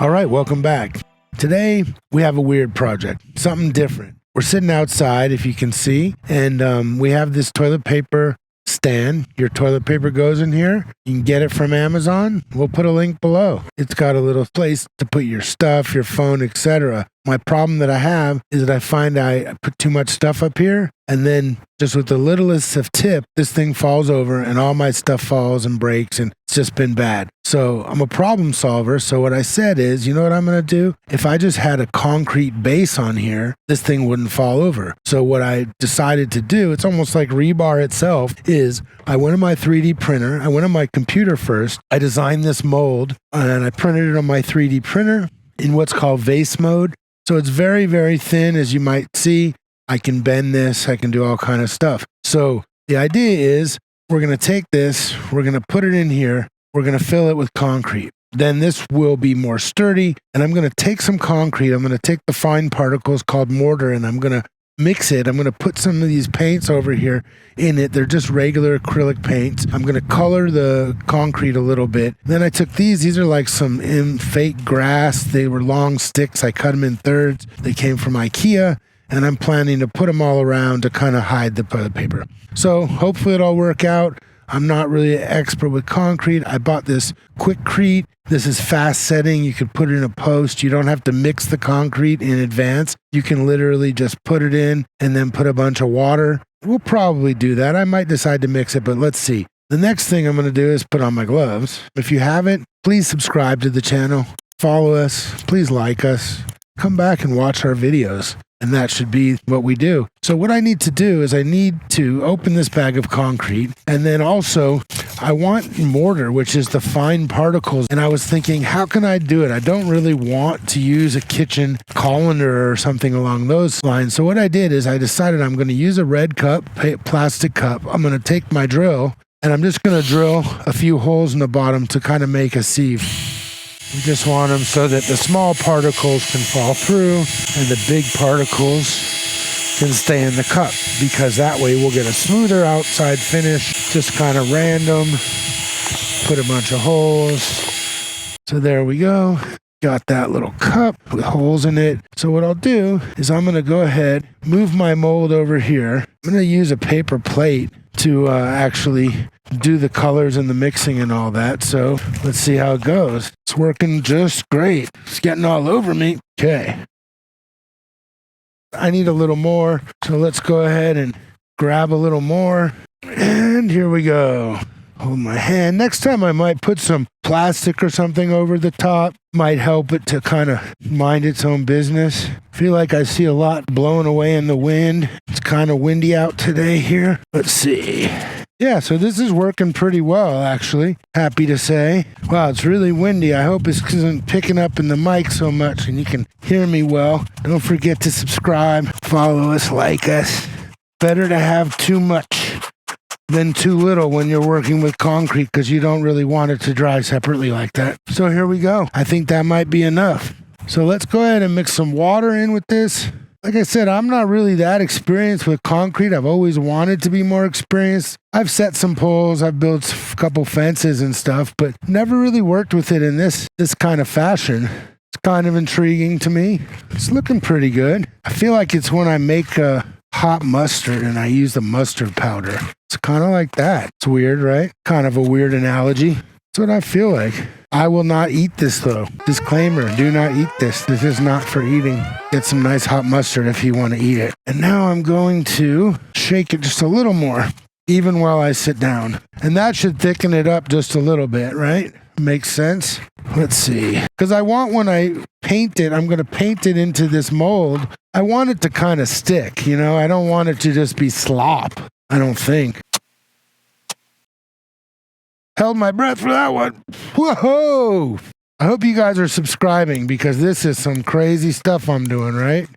All right, welcome back. Today, we have a weird project, something different. We're sitting outside, if you can see, and we have this toilet paper stand. Your toilet paper goes in here. You can get it from Amazon. We'll put a link below. It's got a little place to put your stuff, your phone, etc. My problem that I have is that I find I put too much stuff up here, and then just with the littlest of tip, this thing falls over and all my stuff falls and breaks, and it's just been bad. So I'm a problem solver. So what I said is, you know what I'm going to do? If I just had a concrete base on here, this thing wouldn't fall over. So what I decided to do, it's almost like rebar itself, is I went to my 3D printer. I went on my computer first. I designed this mold and I printed it on my 3D printer in what's called vase mode. So it's very, very thin, as you might see. I can bend this. I can do all kind of stuff. So the idea is we're going to take this, we're going to put it in here, we're going to fill it with concrete. Then this will be more sturdy, and I'm going to take some concrete. I'm going to take the fine particles called mortar, and I'm going to mix it. I'm going to put some of these paints over here in it. They're just regular acrylic paints. I'm going to color the concrete a little bit. Then I took these are like some fake grass. They were long sticks. I cut them in thirds. They came from IKEA, and I'm planning to put them all around to kind of hide the toilet paper. So hopefully it'll work out. I'm not really an expert with concrete. I bought this Quickcrete. This is fast setting. You could put it in a post. You don't have to mix the concrete in advance. You can literally just put it in and then put a bunch of water. We'll probably do that. I might decide to mix it, but let's see. The next thing I'm going to do is put on my gloves. If you haven't, please subscribe to the channel. Follow us. Please like us. Come back and watch our videos. And that should be what we do. So what I need to do is I need to open this bag of concrete. And then also I want mortar, which is the fine particles. And I was thinking, how can I do it? I don't really want to use a kitchen colander or something along those lines. So what I did is I decided I'm going to use a red cup, plastic cup. I'm going to take my drill and I'm just going to drill a few holes in the bottom to kind of make a sieve. We just want them so that the small particles can fall through and the big particles can stay in the cup, because that way we'll get a smoother outside finish. Just kind of random. Put a bunch of holes. So there we go. Got that little cup with holes in it. So what I'll do is I'm going to go ahead, move my mold over here. I'm going to use a paper plate to actually do the colors and the mixing and all that. So let's see how it goes. It's working just great. It's getting all over me. Okay. I need a little more. So let's go ahead and grab a little more. And here we go. Hold my hand. Next time I might put some plastic or something over the top. Might help it to kind of mind its own business. Feel like I see a lot blowing away in the wind. It's kind of windy out today here. Let's see. Yeah, so this is working pretty well, actually. Happy to say. Wow, it's really windy. I hope it isn't picking up in the mic so much and you can hear me well. Don't forget to subscribe, follow us, like us. Better to have too much than too little when you're working with concrete, because you don't really want it to dry separately like that. So here we go. I think that might be enough. So let's go ahead and mix some water in with this. Like I said, I'm not really that experienced with concrete. I've always wanted to be more experienced. I've set some poles, I've built a couple fences and stuff, but never really worked with it in this kind of fashion. It's kind of intriguing to me. It's looking pretty good. I feel like it's when I make hot mustard and I use the mustard powder. It's kind of like that. It's weird, right? Kind of a weird analogy. That's what I feel like. I will not eat this though. Disclaimer, do not eat this. This is not for eating. Get some nice hot mustard if you want to eat it. And now I'm going to shake it just a little more, even while I sit down. And that should thicken it up just a little bit, right? Makes sense? Let's see. Because I want, when I paint it, I'm going to paint it into this mold. I want it to kind of stick, you know? I don't want it to just be slop, I don't think. Held my breath for that one. Whoa! I hope you guys are subscribing, because this is some crazy stuff I'm doing, right?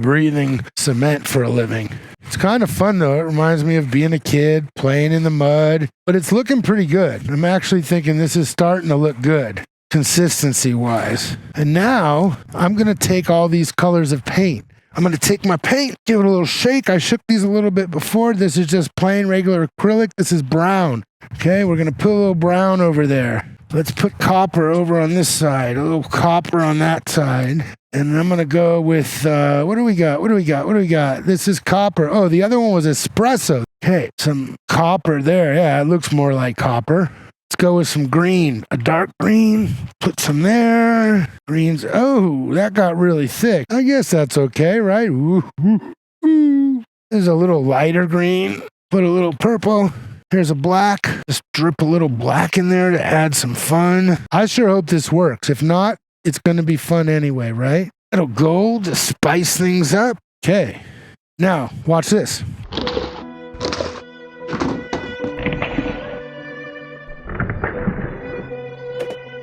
Breathing cement for a living. It's kind of fun though. It reminds me of being a kid, playing in the mud, but it's looking pretty good. I'm actually thinking this is starting to look good, consistency wise. And now I'm going to take all these colors of paint. I'm going to take my paint, give it a little shake. I shook these a little bit before. This is just plain regular acrylic. This is brown. Okay, we're going to put a little brown over there. Let's put copper over on this side, a little copper on that side. And I'm going to go with, what do we got? This is copper. Oh, the other one was espresso. Okay, some copper there. Yeah, it looks more like copper. Let's go with some green, a dark green. Put some there. Greens. Oh, that got really thick. I guess that's okay, right? Ooh, ooh, ooh. There's a little lighter green. Put a little purple. Here's a black. Just drip a little black in there to add some fun. I sure hope this works. If not, it's going to be fun anyway, right? A little gold to spice things up. Okay. Now, watch this.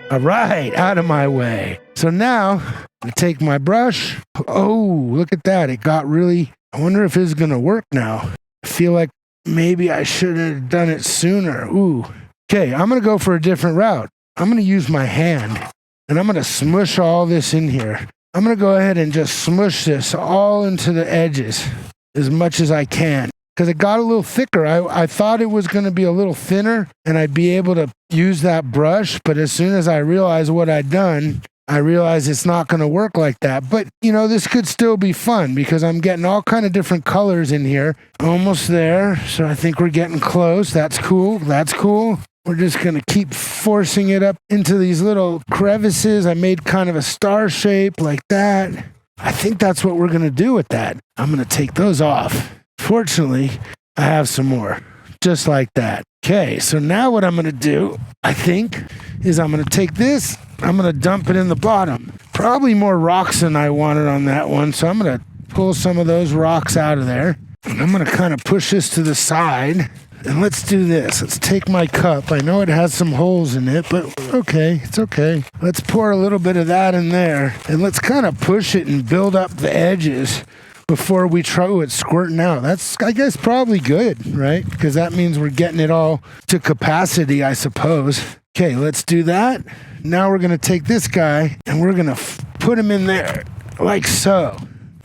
All right, out of my way. So now, I take my brush. Oh, look at that. It got really... I wonder if it's going to work now. I feel like maybe I should have done it sooner. Ooh. Okay, I'm going to go for a different route. I'm going to use my hand, and I'm going to smush all this in here. I'm going to go ahead and just smush this all into the edges as much as I can. Because it got a little thicker. I thought it was going to be a little thinner and I'd be able to use that brush. But as soon as I realized what I'd done, I realized it's not going to work like that. But, you know, this could still be fun because I'm getting all kind of different colors in here. Almost there. So I think we're getting close. That's cool. That's cool. We're just going to keep forcing it up into these little crevices. I made kind of a star shape like that. I think that's what we're going to do with that. I'm going to take those off. Fortunately, I have some more, just like that. Okay, so now what I'm going to do, I think, is I'm going to take this, I'm going to dump it in the bottom. Probably more rocks than I wanted on that one, so I'm going to pull some of those rocks out of there. And I'm going to kind of push this to the side. And let's do this. Let's take my cup. I know it has some holes in it, but okay, it's okay. Let's pour a little bit of that in there. And let's kind of push it and build up the edges before we try it squirting out. That's, I guess, probably good, right? Because that means we're getting it all to capacity, I suppose. Okay, let's do that. Now we're going to take this guy and we're going to put him in there like so.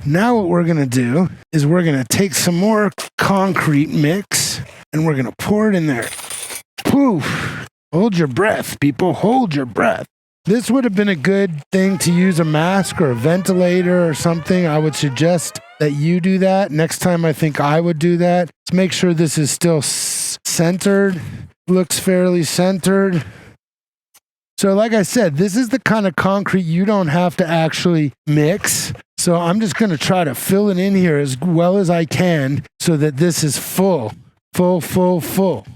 Now what we're going to do is we're going to take some more concrete mix and we're going to pour it in there. Poof. Hold your breath, people. Hold your breath. This would have been a good thing to use a mask or a ventilator or something. I would suggest that you do that. Next time I think I would do that. Let's make sure this is still centered. Looks fairly centered. So like I said, this is the kind of concrete you don't have to actually mix. So I'm just going to try to fill it in here as well as I can so that this is full. Full.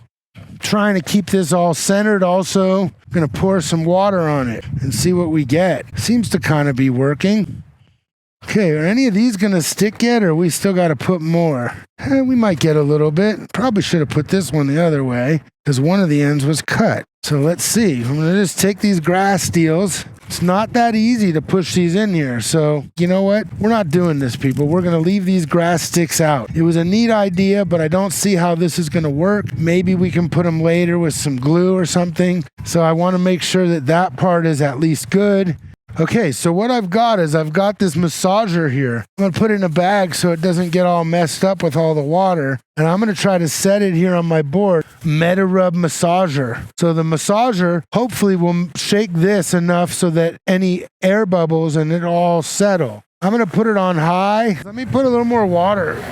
Trying to keep this all centered also. I'm going to pour some water on it and see what we get. Seems to kind of be working. Okay, are any of these going to stick yet, or we still got to put more? We might get a little bit. Probably should have put this one the other way because one of the ends was cut. So let's see. I'm going to just take these grass steels. It's not that easy to push these in here. So, you know what? We're not doing this, people. We're going to leave these grass sticks out. It was a neat idea, but I don't see how this is going to work. Maybe we can put them later with some glue or something. So I want to make sure that that part is at least good. Okay, so what I've got is I've got this massager here. I'm going to put it in a bag so it doesn't get all messed up with all the water. And I'm going to try to set it here on my board. MetaRub massager. So the massager hopefully will shake this enough so that any air bubbles and it all settle. I'm going to put it on high. Let me put a little more water.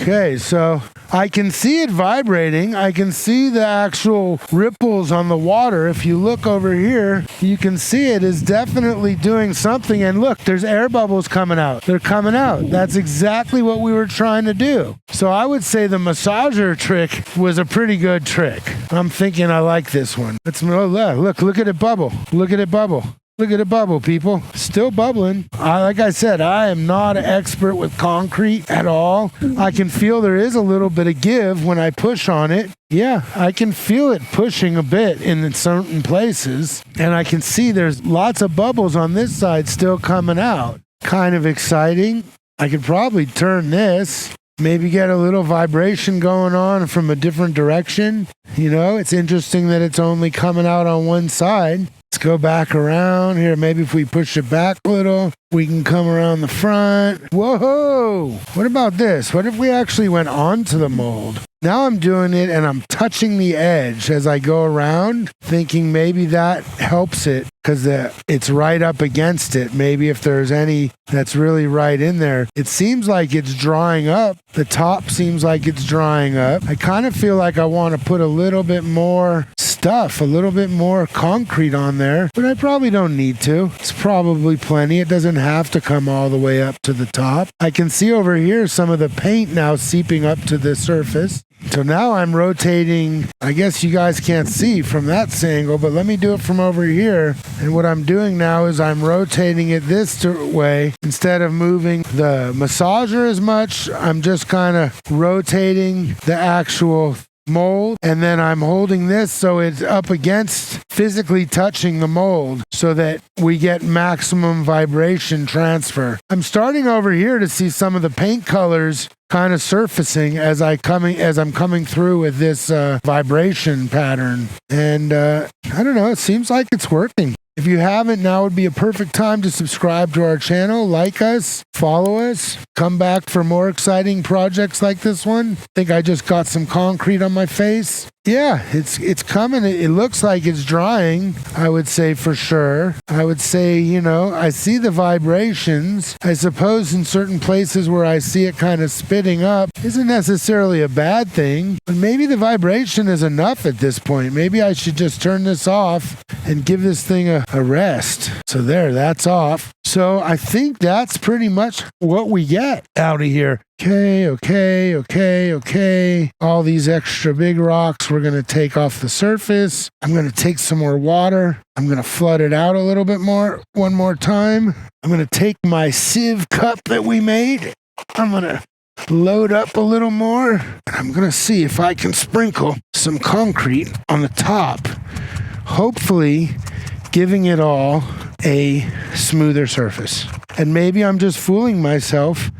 Okay, so I can see it vibrating. I can see the actual ripples on the water. If you look over here, you can see it is definitely doing something. And look, there's air bubbles coming out. They're coming out. That's exactly what we were trying to do. So I would say the massager trick was a pretty good trick. I'm thinking I like this one. Look at it bubble. Look at it bubble. Look at it bubble, people. Still bubbling. Like I said, I am not an expert with concrete at all. I can feel there is a little bit of give when I push on it. Yeah, I can feel it pushing a bit in certain places. And I can see there's lots of bubbles on this side still coming out. Kind of exciting. I could probably turn this. Maybe get a little vibration going on from a different direction. You know, it's interesting that it's only coming out on one side. It's go back around here. Maybe if we push it back a little, we can come around the front. Whoa! What about this? What if we actually went onto the mold? Now I'm doing it and I'm touching the edge as I go around, thinking maybe that helps it because it's right up against it. Maybe if there's any that's really right in there. It seems like it's drying up. The top seems like it's drying up. I kind of feel like I want to put a little bit more stuff, a little bit more concrete on there, but I probably don't need to. It's probably plenty. It doesn't have to come all the way up to the top. I can see over here some of the paint now seeping up to the surface. So now I'm rotating. I guess you guys can't see from that angle, but let me do it from over here. And what I'm doing now is I'm rotating it this way. Instead of moving the massager as much, I'm just kind of rotating the actual mold, and then I'm holding this so it's up against, physically touching the mold so that we get maximum vibration transfer. I'm starting over here to see some of the paint colors kind of surfacing as I'm coming through with this vibration pattern. And I don't know, it seems like it's working. If you haven't, now would be a perfect time to subscribe to our channel, like us, follow us, come back for more exciting projects like this one. I think I just got some concrete on my face. Yeah, it's coming. It looks like it's drying, I would say for sure. I would say, you know, I see the vibrations. I suppose in certain places where I see it kind of spitting up isn't necessarily a bad thing, but maybe the vibration is enough at this point. Maybe I should just turn this off and give this thing a rest. So there, that's off. So I think that's pretty much what we get out of here. Okay. All these extra big rocks we're going to take off the surface. I'm going to take some more water. I'm going to flood it out a little bit more, one more time. I'm going to take my sieve cup that we made. I'm going to load up a little more. And I'm going to see if I can sprinkle some concrete on the top. Hopefully giving it all a smoother surface. And maybe I'm just fooling myself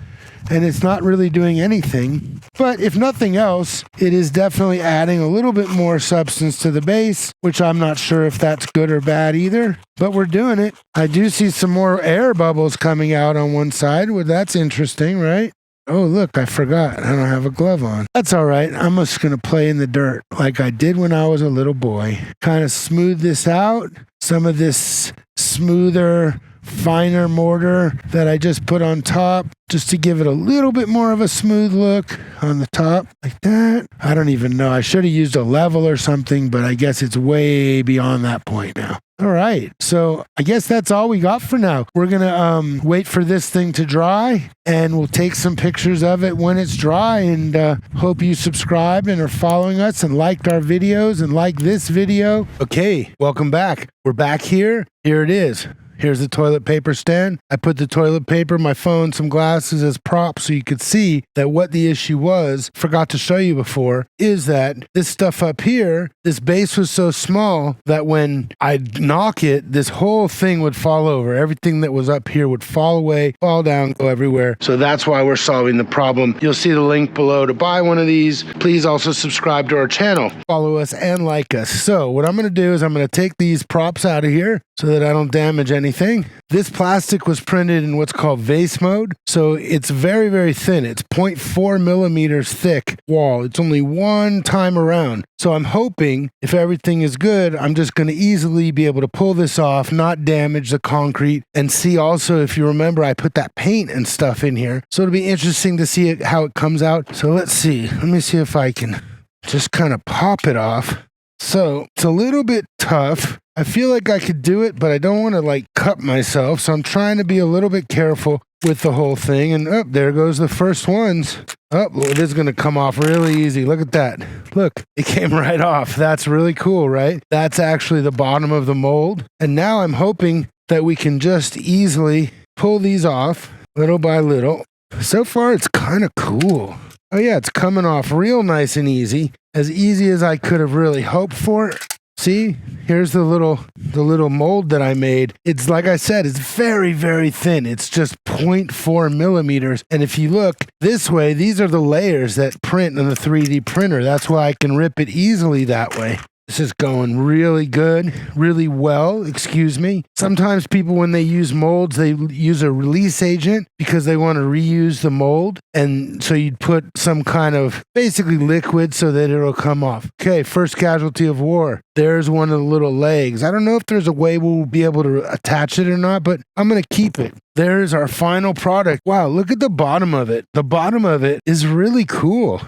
and it's not really doing anything. But if nothing else, it is definitely adding a little bit more substance to the base, which I'm not sure if that's good or bad either, but we're doing it. I do see some more air bubbles coming out on one side. Well, that's interesting, right? Oh, look, I forgot. I don't have a glove on. That's all right. I'm just going to play in the dirt like I did when I was a little boy. Kind of smooth this out. Some of this smoother, finer mortar that I just put on top just to give it a little bit more of a smooth look on the top like that. I don't even know. I should have used a level or something, but I guess it's way beyond that point now. All right. So I guess that's all we got for now. We're going to wait for this thing to dry and we'll take some pictures of it when it's dry, and hope you subscribed and are following us and liked our videos and like this video. Okay. Welcome back. We're back here. Here it is. Here's the toilet paper stand. I put the toilet paper, my phone, some glasses as props so you could see that what the issue was, forgot to show you before, is that this stuff up here, this base was so small that when I'd knock it, this whole thing would fall over. Everything that was up here would fall away, fall down, go everywhere. So that's why we're solving the problem. You'll see the link below to buy one of these. Please also subscribe to our channel. Follow us and like us. So what I'm going to do is I'm going to take these props out of here so that I don't damage anything. This plastic was printed in what's called vase mode, so it's very, very thin. It's 0.4 millimeters thick wall. It's only one time around. So I'm hoping if everything is good, I'm just going to easily be able to pull this off, not damage the concrete, and see also, if you remember, I put that paint and stuff in here. So it'll be interesting to see how it comes out. So let's see. Let me see if I can just kind of pop it off. So it's a little bit tough. I feel like I could do it, but I don't want to like cut myself. So I'm trying to be a little bit careful with the whole thing. And there goes the first ones. Well, it is going to come off really easy. Look at that. Look, it came right off. That's really cool, right? That's actually the bottom of the mold. And now I'm hoping that we can just easily pull these off little by little. So far, it's kind of cool. Oh yeah, it's coming off real nice and easy. As easy as I could have really hoped for. See, here's the little mold that I made. It's like I said, it's very, very thin. It's just 0.4 millimeters. And if you look this way, these are the layers that print on the 3D printer. That's why I can rip it easily that way. This is going really good, really well, excuse me. Sometimes people, when they use molds, they use a release agent because they want to reuse the mold. And so you'd put some kind of basically liquid so that it'll come off. Okay, first casualty of war. There's one of the little legs. I don't know if there's a way we'll be able to attach it or not, but I'm going to keep it. There's our final product. Wow, look at the bottom of it. The bottom of it is really cool.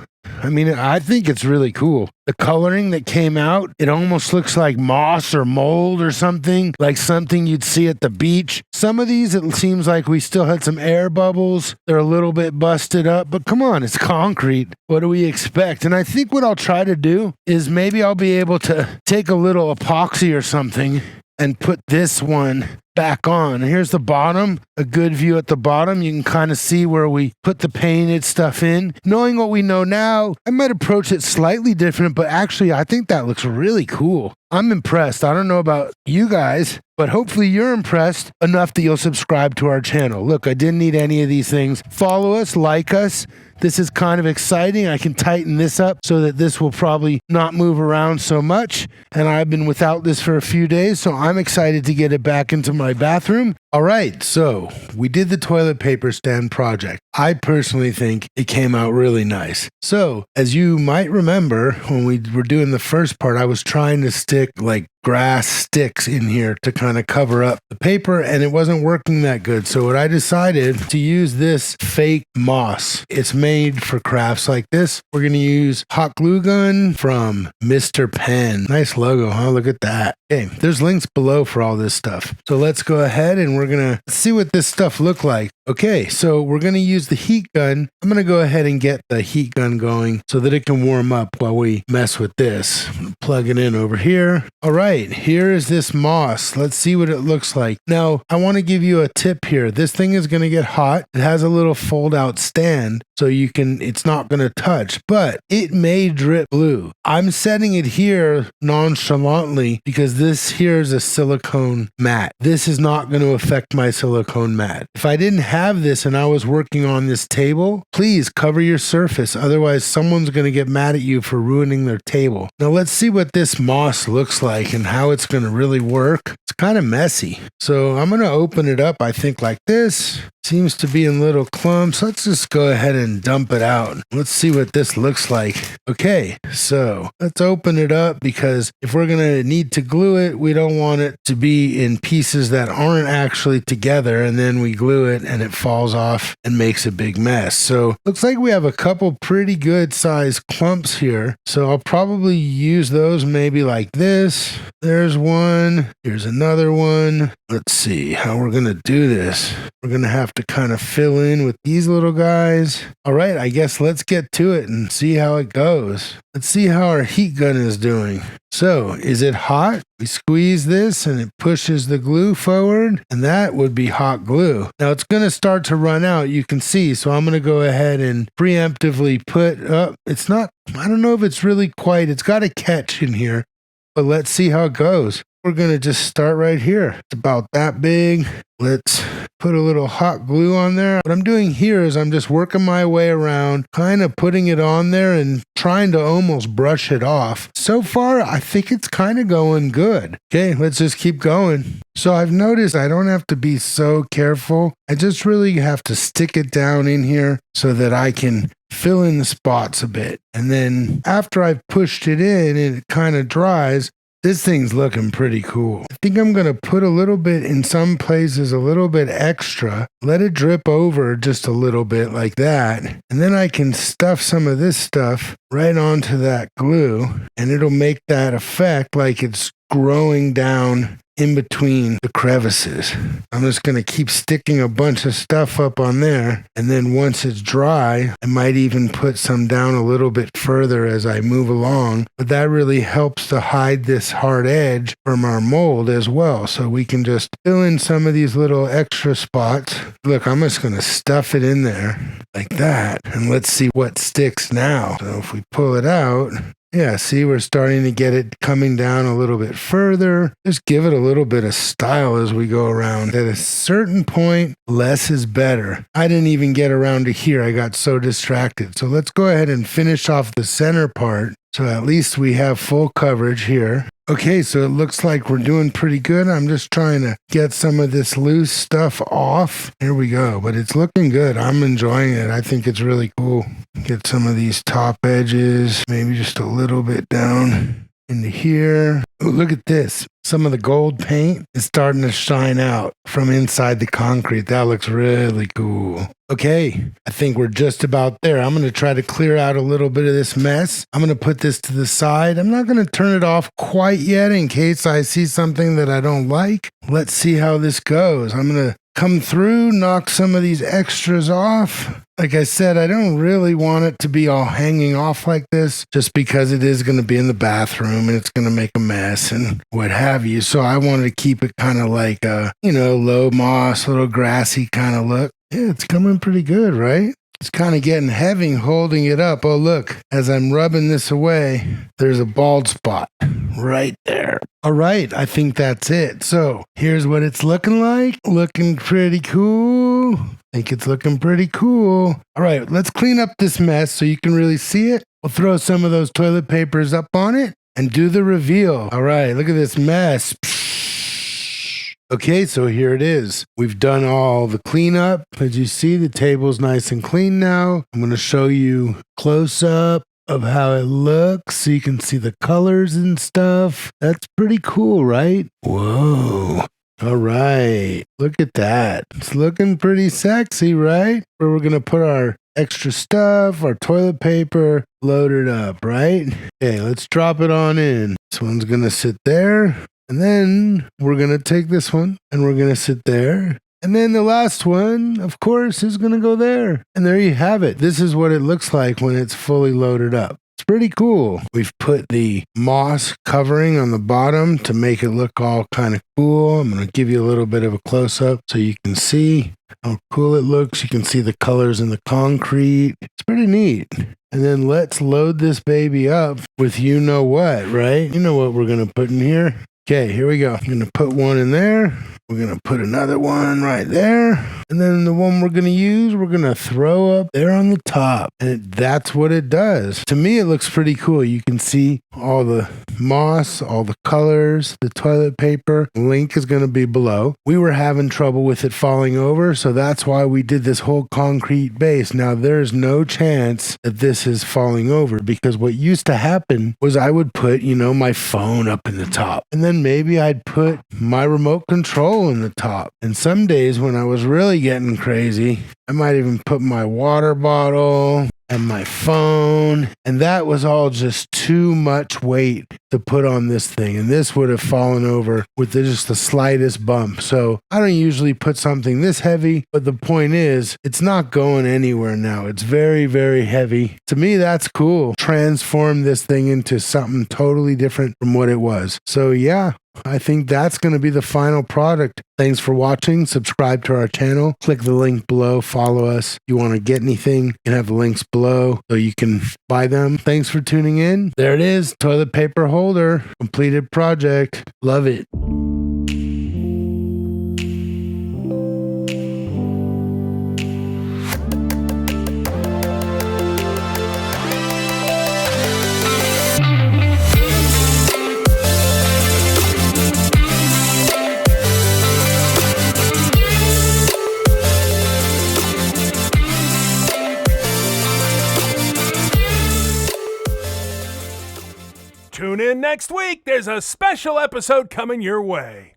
I mean, I think it's really cool. The coloring that came out, it almost looks like moss or mold or something, like something you'd see at the beach. Some of these, it seems like we still had some air bubbles. They're a little bit busted up, but come on, it's concrete. What do we expect? And I think what I'll try to do is maybe I'll be able to take a little epoxy or something and put this one back on. And here's the bottom, a good view at the bottom. You can kind of see where we put the painted stuff in. Knowing what we know now, I might approach it slightly different, but actually I think that looks really cool. I'm impressed. I don't know about you guys, but hopefully you're impressed enough that you'll subscribe to our channel. Look, I didn't need any of these things. Follow us, like us. This is kind of exciting. I can tighten this up so that this will probably not move around so much. And I've been without this for a few days, so I'm excited to get it back into my bathroom. All right, so we did the toilet paper stand project. I personally think it came out really nice. So, as you might remember, when we were doing the first part, I was trying to stick like grass sticks in here to kind of cover up the paper, and it wasn't working that good. So what I decided to use this fake moss. It's made for crafts like this. We're going to use hot glue gun from Mr. Pen. Nice logo, huh? Look at that. Okay, there's links below for all this stuff. So let's go ahead and we're going to see what this stuff look like. Okay, so we're going to use the heat gun. I'm going to go ahead and get the heat gun going so that it can warm up while we mess with this. Plug it in over here. All right, here is this moss. Let's see what it looks like. Now, I want to give you a tip here. This thing is going to get hot. It has a little fold out stand so it's not going to touch, but it may drip glue. I'm setting it here nonchalantly because this here is a silicone mat. This is not going to affect my silicone mat. If I didn't have this and I was working on this table, please cover your surface. Otherwise, someone's going to get mad at you for ruining their table. Now let's see what this moss looks like and how it's going to really work. It's kind of messy. So I'm going to open it up, I think like this. Seems to be in little clumps. Let's just go ahead and dump it out. Let's see what this looks like. Okay, so let's open it up because if we're going to need to glue it, we don't want it to be in pieces that aren't actually together, and then we glue it and it falls off and makes a big mess. So looks like we have a couple pretty good sized clumps here. So I'll probably use those maybe like this. There's one. Here's another one. Let's see how we're going to do this. We're going to have to kind of fill in with these little guys. All right, I guess let's get to it and see how it goes. Let's see how our heat gun is doing. So, is it hot? We squeeze this and it pushes the glue forward, and that would be hot glue. Now it's going to start to run out, you can see, so I'm going to go ahead and preemptively put up. It's not, I don't know if it's really quite, it's got a catch in here, but let's see how it goes. We're going to just start right here. It's about that big. Let's put a little hot glue on there. What I'm doing here is I'm just working my way around, kind of putting it on there and trying to almost brush it off. So far, I think it's kind of going good. Okay, let's just keep going. So I've noticed I don't have to be so careful. I just really have to stick it down in here so that I can fill in the spots a bit. And then after I've pushed it in and it kind of dries, this thing's looking pretty cool. I think I'm going to put a little bit in some places, a little bit extra. Let it drip over just a little bit like that. And then I can stuff some of this stuff right onto that glue. And it'll make that effect like it's growing down in between the crevices. I'm just going to keep sticking a bunch of stuff up on there, and then once it's dry, I might even put some down a little bit further as I move along, but that really helps to hide this hard edge from our mold as well, so we can just fill in some of these little extra spots. Look, I'm just going to stuff it in there like that, and let's see what sticks now. So if we pull it out, yeah, see, we're starting to get it coming down a little bit further. Just give it a little bit of style as we go around. At a certain point, less is better. I didn't even get around to here. I got so distracted. So let's go ahead and finish off the center part. So at least we have full coverage here. Okay, so it looks like we're doing pretty good. I'm just trying to get some of this loose stuff off. Here we go, but it's looking good. I'm enjoying it. I think it's really cool. Get some of these top edges, maybe just a little bit down into here. Oh, look at this. Some of the gold paint is starting to shine out from inside the concrete. That looks really cool. Okay, I think we're just about there. I'm going to try to clear out a little bit of this mess. I'm going to put this to the side. I'm not going to turn it off quite yet in case I see something that I don't like. Let's see how this goes. I'm going to come through, knock some of these extras off. Like I said, I don't really want it to be all hanging off like this just because it is going to be in the bathroom and it's going to make a mess and what have you. So I wanted to keep it kind of like a, low moss, little grassy kind of look. Yeah, it's coming pretty good, right? It's kind of getting heavy holding it up. Oh, look, as I'm rubbing this away, there's a bald spot right there. All right, I think that's it. So here's what it's looking like. Looking pretty cool. I think it's looking pretty cool. All right, let's clean up this mess so you can really see it. We'll throw some of those toilet papers up on it and do the reveal. All right, look at this mess. Okay, so here it is. We've done all the cleanup. As you see, the table's nice and clean now. I'm going to show you close up of how it looks so you can see the colors and stuff. That's pretty cool, right? Whoa. All right. Look at that. It's looking pretty sexy, right? Where we're going to put our extra stuff, our toilet paper, loaded up, right? Okay, let's drop it on in. This one's going to sit there. And then we're going to take this one and we're going to sit there. And then the last one, of course, is going to go there. And there you have it. This is what it looks like when it's fully loaded up. It's pretty cool. We've put the moss covering on the bottom to make it look all kind of cool. I'm going to give you a little bit of a close-up so you can see how cool it looks. You can see the colors in the concrete. It's pretty neat. And then let's load this baby up with you know what, right? You know what we're going to put in here. Okay, here we go. I'm going to put one in there. We're going to put another one right there. And then the one we're going to use, we're going to throw up there on the top. And that's what it does. To me, it looks pretty cool. You can see all the moss, all the colors, the toilet paper. Link is going to be below. We were having trouble with it falling over, so that's why we did this whole concrete base. Now, there's no chance that this is falling over because what used to happen was I would put, my phone up in the top. And then maybe I'd put my remote control in the top. And some days when I was really getting crazy, I might even put my water bottle and my phone, and that was all just too much weight to put on this thing, and this would have fallen over with just the slightest bump. So I don't usually put something this heavy, but the point is, it's not going anywhere now. It's very, very heavy. To me, that's cool. Transform this thing into something totally different from what it was. So yeah, I think that's going to be the final product. Thanks for watching. Subscribe to our channel. Click the link below. Follow us. If you want to get anything, you can have the links below so you can buy them. Thanks for tuning in. There it is. Toilet paper holder. Completed project. Love it. Tune in next week. There's a special episode coming your way.